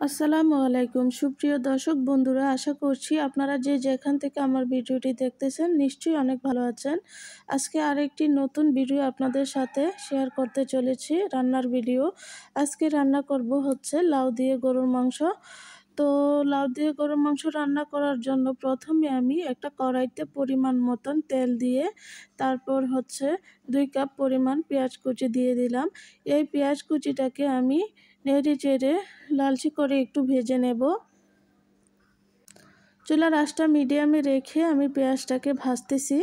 আসসালামু আলাইকুম সুপ্রিয় দর্শক বন্ধুরা, আশা করছি আপনারা যে যেখান থেকে আমার ভিডিওটি দেখতেছেন নিশ্চয়ই অনেক ভালো আছেন। আজকে আরেকটি নতুন ভিডিও আপনাদের সাথে শেয়ার করতে চলেছি, রান্নার ভিডিও। আজকে রান্না করব হচ্ছে লাউ দিয়ে গরুর মাংস। তো লাউ দিয়ে গরুর মাংস রান্না করার জন্য প্রথমে আমি একটা কড়াইতে পরিমাণ মতন তেল দিয়ে তারপর হচ্ছে 2 কাপ পরিমাণ পেঁয়াজ কুচি দিয়ে দিলাম। এই পেঁয়াজ কুচিটাকে আমি নেড়ে চেড়ে লালচে করে একটু ভেজে নেব। চুলার আঁচটা মিডিয়ামে রেখে আমি পেঁয়াজটাকে ভাজতেছি।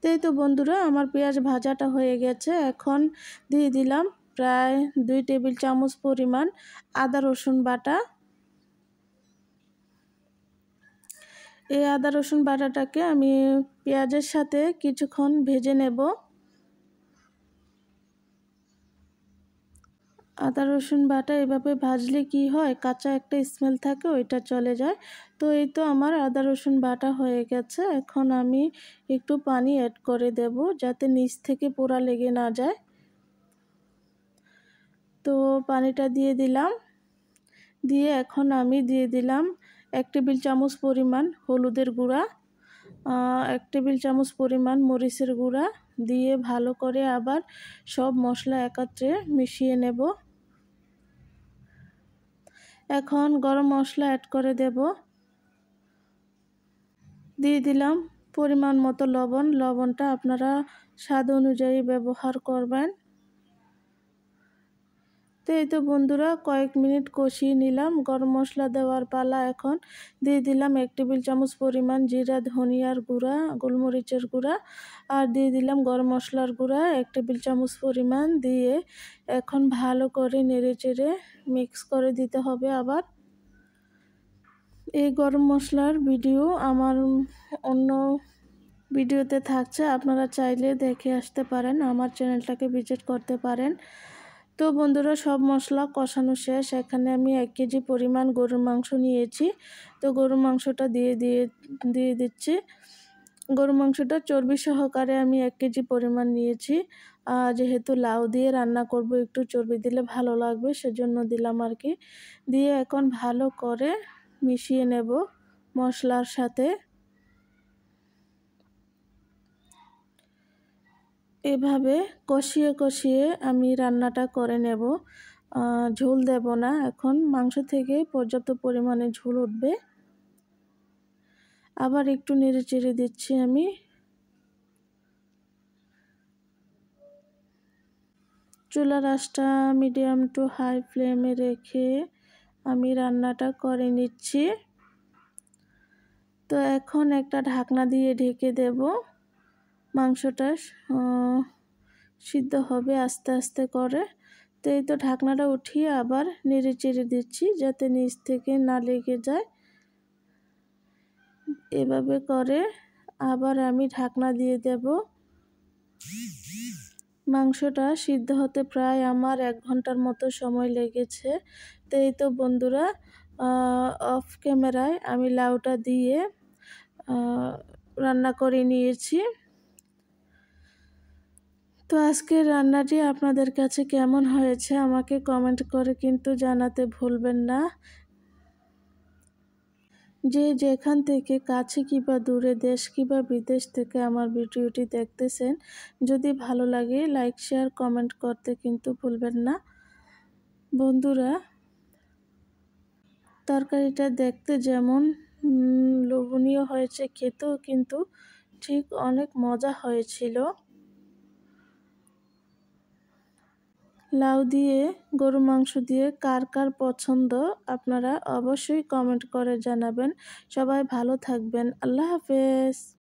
তাই তো বন্ধুরা, আমার পেঁয়াজ ভাজাটা হয়ে গেছে। এখন দিয়ে দিলাম প্রায় 2 টেবিল চামচ পরিমাণ আদা রসুন বাটা। এই আদা রসুন বাটাটাকে আমি পেঁয়াজের সাথে কিছুক্ষণ ভেজে নেব। আদা রসুন বাটা এভাবে ভাজলে কি হয়, কাঁচা একটা স্মেল থাকে, ওইটা চলে যায়। তো এই তো আমার আদা রসুন বাটা হয়ে গেছে। এখন আমি একটু পানি অ্যাড করে দেব যাতে নিচ থেকে পোড়া লেগে না যায়। তো পানিটা দিয়ে দিলাম। দিয়ে এখন আমি দিয়ে দিলাম 1 টেবিল চামচ পরিমাণ হলুদের গুঁড়া, 1 টেবিল চামচ পরিমাণ মরিচের গুঁড়া দিয়ে ভালো করে আবার সব মশলা একত্রে মিশিয়ে নেব। এখন গরম মশলা অ্যাড করে দেব। দিয়ে দিলাম পরিমাণ মতো লবণ। লবণটা আপনারা স্বাদ অনুযায়ী ব্যবহার করবেন। তো এই তো বন্ধুরা, কয়েক মিনিট কষিয়ে নিলাম। গরম মশলা দেওয়ার পালা। এখন দিয়ে দিলাম 1 টেবিল চামচ পরিমাণ জিরা ধনিয়ার গুঁড়া, গোলমরিচের গুঁড়া, আর দিয়ে দিলাম গরম মশলার গুঁড়া 1 টেবিল চামচ পরিমাণ দিয়ে এখন ভালো করে নেড়ে চেড়ে মিক্স করে দিতে হবে। আবার এই গরম মশলার ভিডিও আমার অন্য ভিডিওতে থাকছে, আপনারা চাইলে দেখে আসতে পারেন, আমার চ্যানেলটাকে ভিজিট করতে পারেন। তো বন্ধুরা, সব মশলা কষানো শেষ। এখানে আমি 1 কেজি পরিমাণ গরুর মাংস নিয়েছি। তো গরুর মাংসটা দিয়ে দিচ্ছি। গরুর মাংসটা চর্বি সহকারে আমি 1 কেজি পরিমাণ নিয়েছি। যেহেতু লাউ দিয়ে রান্না করব, একটু চর্বি দিলে ভালো লাগবে, সেজন্য দিলাম আর কি। দিয়ে এখন ভালো করে মিশিয়ে নেব মশলার সাথে। এভাবে কষিয়ে কষিয়ে আমি রান্নাটা করে নেব। ঝোল দেব না। এখন মাংস থেকে পর্যাপ্ত পরিমাণে ঝোল উঠবে। আবার একটু নেড়ে চেড়ে দিচ্ছি আমি। চুলার আঁচটা মিডিয়াম টু হাই ফ্লেমে রেখে আমি রান্নাটা করে নিচ্ছি। তো এখন একটা ঢাকনা দিয়ে ঢেকে দেব। মাংসটা সিদ্ধ হবে আস্তে আস্তে করে। তো এই তো ঢাকনাটা উঠিয়ে আবার নেড়ে চেড়ে দিচ্ছি যাতে নিচ থেকে না লেগে যায়। এভাবে করে আবার আমি ঢাকনা দিয়ে দেব। মাংসটা সিদ্ধ হতে প্রায় আমার 1 ঘন্টার মতো সময় লেগেছে। তো এই তো বন্ধুরা, অফ ক্যামেরায় আমি লাউটা দিয়ে রান্না করে নিয়েছি। তো আজকের রান্নাটি আপনাদের কাছে কেমন হয়েছে আমাকে কমেন্ট করে কিন্তু জানাতে ভুলবেন না। যে যেখান থেকে কাছে কিংবা দূরে, দেশ কিংবা বিদেশ থেকে আমার ভিডিওটি দেখতেছেন, যদি ভালো লাগে লাইক শেয়ার কমেন্ট করতে কিন্তু ভুলবেন না। বন্ধুরা, তরকারিটা দেখতে যেমন লোভনীয় হয়েছে, খেতেও কিন্তু ঠিক অনেক মজা হয়েছিল। লাউ দিয়ে গরু মাংস দিয়ে কার কার পছন্দ আপনারা অবশ্যই কমেন্ট করে জানাবেন। সবাই ভালো থাকবেন। আল্লাহ হাফেজ।